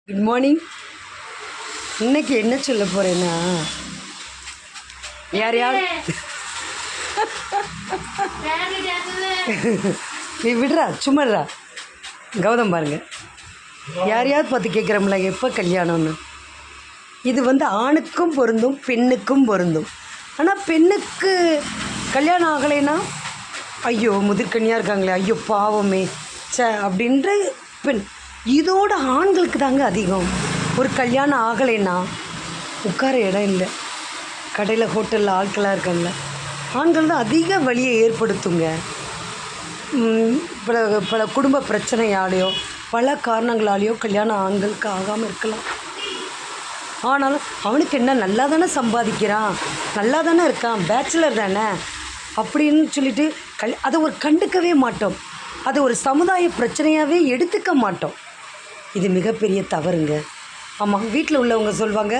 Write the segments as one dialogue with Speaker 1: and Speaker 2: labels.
Speaker 1: Good morning. இன்னைக்கு என்ன சொல்ல போகிறேன்னா, யாரையாவது நீ விடுறா, சும்மாடுறா. கௌதம் பாருங்க, யாரையாவது பார்த்து கேட்குறோம்ல எப்போ கல்யாணம்னு. இது ஆணுக்கும் பொருந்தும் பெண்ணுக்கும் பொருந்தும். ஆனால் பெண்ணுக்கு கல்யாணம் ஆகலைன்னா ஐயோ முதிர்கன்னியாக இருக்காங்களே, ஐயோ பாவமே சே அப்படின்ற பெண். இதோட ஆண்களுக்கு தாங்க அதிகம். ஒரு கல்யாணம் ஆகலைன்னா உட்கார இடம் இல்லை, கடையில் ஹோட்டலில் ஆட்களாக இருக்காங்கள, ஆண்கள் தான் அதிக வலியை ஏற்படுத்துங்க. பல குடும்ப பிரச்சனையாலேயோ பல காரணங்களாலேயோ கல்யாணம் ஆண்களுக்கு ஆகாமல் இருக்கலாம். ஆனாலும் அவனுக்கு என்ன, நல்லா தானே சம்பாதிக்கிறான், நல்லா தானே இருக்கான், பேச்சுலர் தானே அப்படின்னு சொல்லிட்டு அதை ஒரு கண்டுக்கவே மாட்டோம். அதை ஒரு சமுதாய பிரச்சனையாகவே எடுத்துக்க மாட்டோம். இது மிகப்பெரிய தவறுங்க. ஆமாம், வீட்டில் உள்ளவங்க சொல்லுவாங்க,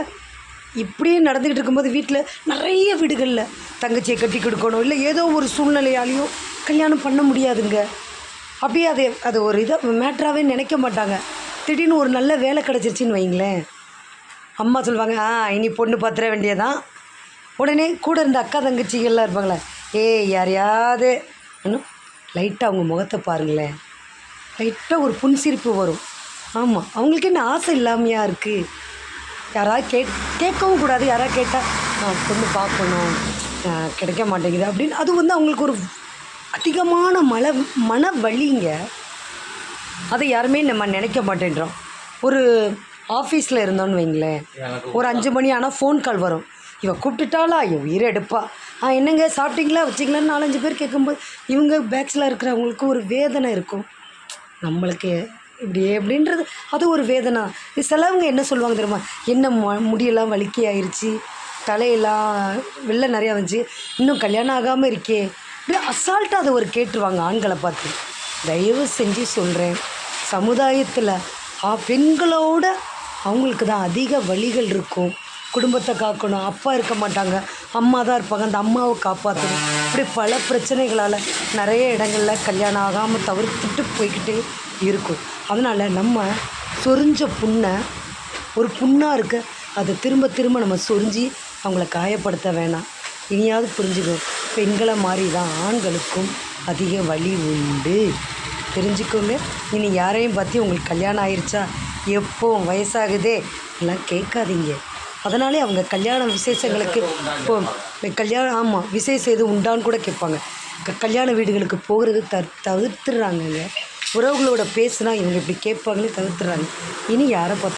Speaker 1: இப்படியே நடந்துக்கிட்டு இருக்கும்போது வீட்டில் நிறைய வீடுகளில் தங்கச்சியை கட்டி கொடுக்கணும், இல்லை ஏதோ ஒரு சூழ்நிலையாலேயும் கல்யாணம் பண்ண முடியாதுங்க. அப்படியே அது ஒரு மேட்டராகவே நினைக்க மாட்டாங்க. திடீர்னு ஒரு நல்ல வேலை கிடச்சிருச்சின்னு வைங்களேன், அம்மா சொல்லுவாங்க, இனி பொண்ணு பார்த்துட வேண்டியதான். உடனே கூட இருந்த அக்கா தங்கச்சிகள்லாம் இருப்பாங்களே, யாரையாவது இன்னும் லைட்டாக அவங்க முகத்தை பாருங்களேன், லைட்டாக ஒரு புன்சிரிப்பு வரும். ஆமாம், அவங்களுக்கு என்ன ஆசை இல்லாமையாக இருக்குது. யாராவது கேட்கவும் கூடாது. யாராவது கேட்டால் பொண்ணு பார்க்கணும், கிடைக்க மாட்டேங்குது அப்படின்னு அது அவங்களுக்கு ஒரு அதிகமான மன வலிங்க. அதை யாருமே நம்ம நினைக்க மாட்டேன்றோம். ஒரு ஆஃபீஸில் இருந்தோன்னு வைங்களேன், ஒரு 5 மணி ஆனால் ஃபோன் கால் வரும். இவன் கூப்பிட்டுட்டாளா, இவன் உயிரை எடுப்பா. என்னங்க சாப்பிட்டீங்களா வச்சிங்களான்னு 4-5 பேர் கேட்கும்போது இவங்க பேக்ஸில் இருக்கிறவங்களுக்கு ஒரு வேதனை இருக்கும். நம்மளுக்கு இப்படி எப்படின்றது அது ஒரு வேதனை. சிலவங்க என்ன சொல்லுவாங்க தெரியுமா, என்ன முடியெல்லாம் வலிக்கி ஆயிடுச்சு, தலையெல்லாம் வெள்ளை நிறையா வந்துச்சு, இன்னும் கல்யாணம் ஆகாமல் இருக்கே, இப்படி அசால்ட்டாக அதை ஒரு கேட்டுருவாங்க ஆண்களை பார்த்து. தயவு செஞ்சு சொல்கிறேன், சமுதாயத்தில் பெண்களோட அவங்களுக்கு தான் அதிக வலிகள் இருக்கும். குடும்பத்தை காக்கணும், அப்பா இருக்க மாட்டாங்க, அம்மா தான் இருப்பாங்க, அந்த அம்மாவை காப்பாற்றணும். இப்படி பல பிரச்சனைகளால் நிறைய இடங்களில் கல்யாணம் ஆகாமல் தவிர்த்துட்டு போய்கிட்டே இருக்கும். அதனால் நம்ம சொரிஞ்ச புண்ணை ஒரு புண்ணாக இருக்க அதை திரும்ப திரும்ப நம்ம சொரிஞ்சு அவங்கள காயப்படுத்த வேணாம். இனியாவது புரிஞ்சுக்கணும், பெண்களை மாதிரி தான் ஆண்களுக்கும் அதிக வலி உண்டு, தெரிஞ்சுக்கோங்க. இனி யாரையும் பற்றி உங்களுக்கு கல்யாணம் ஆயிடுச்சா, எப்போ வயசாகுதே எல்லாம் கேட்காதீங்க. அதனாலே அவங்க கல்யாண விசேஷங்களுக்கு விசேஷம் எதுவும் உண்டான்னு கூட கேட்பாங்க. கல்யாண வீடுகளுக்கு போகிறது தவிர்த்துடுறாங்கங்க. உறவுகளோட பேசுனா இவங்க இப்படி கேட்பாங்களே தவிர்த்துடுறாங்க. இனி யாரை பார்த்து